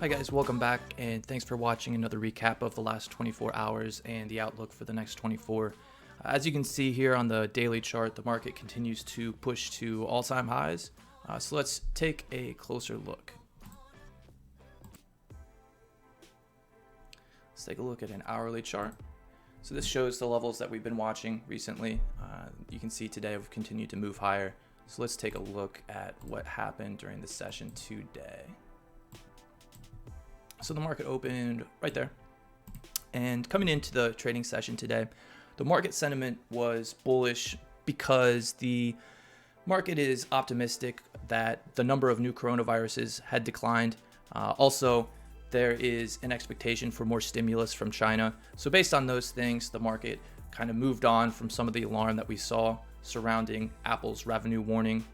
Hi guys, welcome back and thanks for watching another recap of the last 24 hours and the outlook for the next 24. As you can see here on the daily chart, the market continues to push to all-time highs. So let's take a closer look. Let's take a look at an hourly chart. So this shows the levels that we've been watching recently. You can see today we've continued to move higher. So let's take a look at what happened during the session today. So the market opened right there. And coming into the trading session today, the market sentiment was bullish because the market is optimistic that the number of new coronaviruses had declined. Also, there is an expectation for more stimulus from China. So based on those things, the market kind of moved on from some of the alarm that we saw surrounding Apple's revenue warning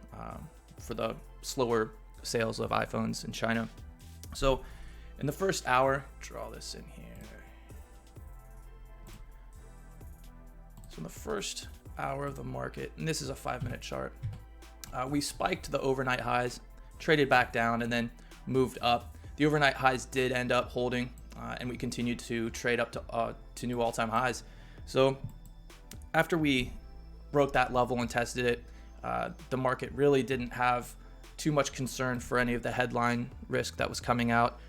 for the slower sales of iPhones in China. So in the first hour, draw this in here. So in the first hour of the market, and this is a 5-minute chart, we spiked the overnight highs, traded back down, and then moved up. The overnight highs did end up holding, and we continued to trade up to new all-time highs. So after we broke that level and tested it, the market really didn't have too much concern for any of the headline risk that was coming out.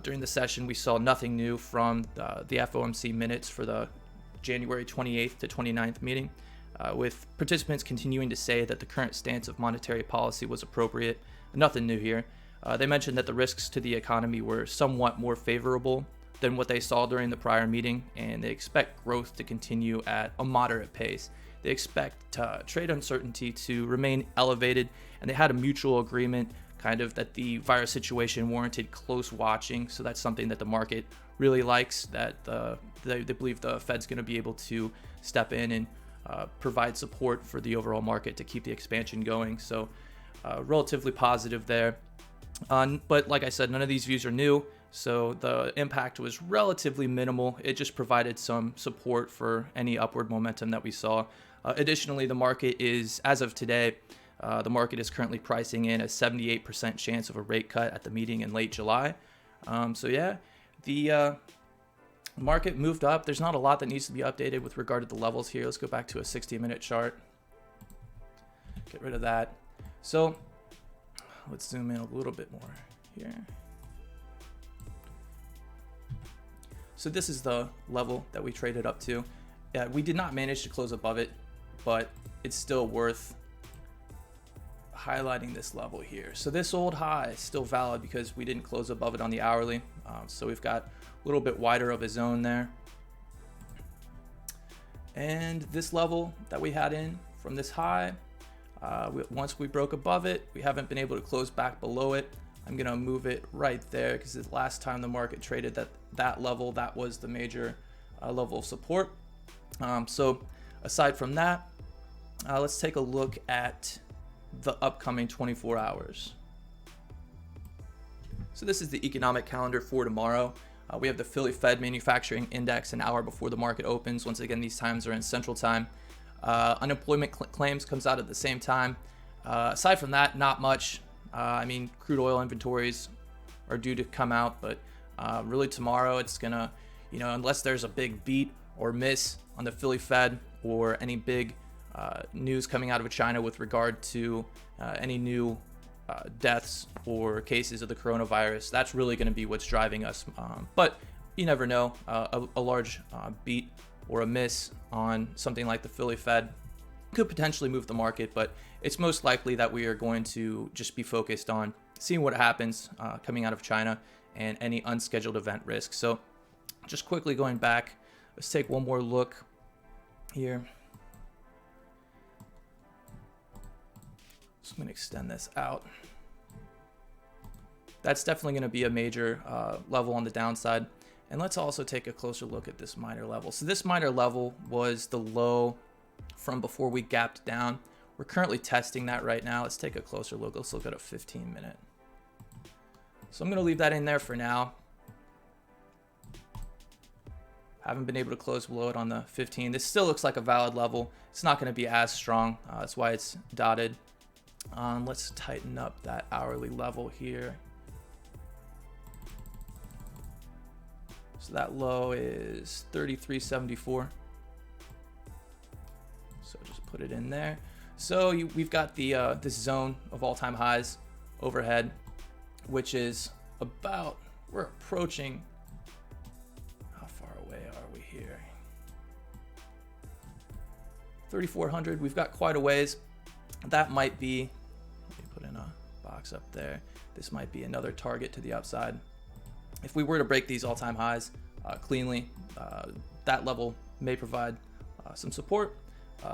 During the session, we saw nothing new from the FOMC minutes for the January 28th to 29th meeting, with participants continuing to say that the current stance of monetary policy was appropriate. Nothing new here. They mentioned that the risks to the economy were somewhat more favorable than what they saw during the prior meeting, and they expect growth to continue at a moderate pace. They expect trade uncertainty to remain elevated, and they had a mutual agreement kind of that the virus situation warranted close watching. So that's something that the market really likes, that they believe the Fed's going to be able to step in and provide support for the overall market to keep the expansion going. So relatively positive there. But like I said, none of these views are new, so the impact was relatively minimal. It just provided some support for any upward momentum that we saw. Additionally, the market is, as of today, the market is currently pricing in a 78% chance of a rate cut at the meeting in late July. So yeah, the market moved up. There's not a lot that needs to be updated with regard to the levels here. Let's go back to a 60-minute chart. Get rid of that. So let's zoom in a little bit more here. So this is the level that we traded up to. We did not manage to close above it, but it's still worth highlighting this level here. So this old high is still valid because we didn't close above it on the hourly. So we've got a little bit wider of a zone there. And this level that we had in from this high, once we broke above it, we haven't been able to close back below it. I'm gonna move it right there because the last time the market traded that level, that was the major level of support. So aside from that, let's take a look at the upcoming 24 hours. So this is the economic calendar for tomorrow. We have the Philly Fed Manufacturing Index an hour before the market opens. Once again, these times are in Central Time. Unemployment claims comes out at the same time. Aside from that, not much. I mean, crude oil inventories are due to come out, but really tomorrow it's gonna, unless there's a big beat or miss on the Philly Fed or any big news coming out of China with regard to any new deaths or cases of the coronavirus, that's really going to be what's driving us. But you never know, a large beat or a miss on something like the Philly Fed could potentially move the market, but it's most likely that we are going to just be focused on seeing what happens coming out of China and any unscheduled event risk. So just quickly going back, let's take one more look here. So I'm going to extend this out. That's definitely going to be a major level on the downside. And let's also take a closer look at this minor level. So this minor level was the low from before we gapped down. We're currently testing that right now. Let's take a closer look. Let's look at a 15-minute. So I'm going to leave that in there for now. Haven't been able to close below it on the 15. This still looks like a valid level. It's not going to be as strong. That's why it's dotted. Let's tighten up that hourly level here. So that low is 33.74. So just put it in there. So we've got the this zone of all-time highs overhead, which is about, we're approaching, how far away are we here? 3,400. We've got quite a ways. That might be, let me put in a box up there. This might be another target to the upside. If we were to break these all-time highs cleanly, that level may provide some support.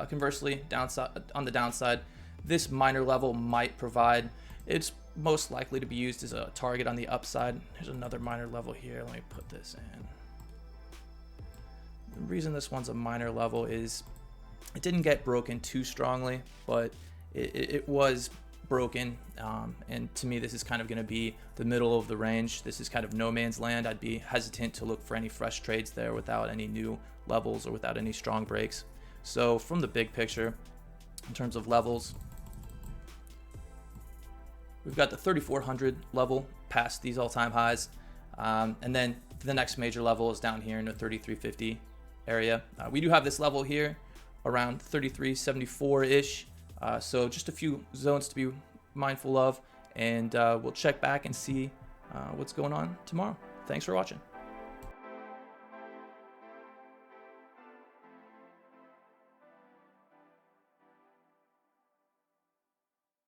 Conversely, on the downside, this minor level might provide, it's most likely to be used as a target on the upside. There's another minor level here. Let me put this in. The reason this one's a minor level is it didn't get broken too strongly, but it was broken. And to me, this is kind of going to be the middle of the range. This is kind of no man's land. I'd be hesitant to look for any fresh trades there without any new levels or without any strong breaks. So from the big picture, in terms of levels, we've got the 3,400 level past these all-time highs. And then the next major level is down here in the 3,350 area. We do have this level here around 33.74-ish. So just a few zones to be mindful of. And we'll check back and see what's going on tomorrow. Thanks for watching.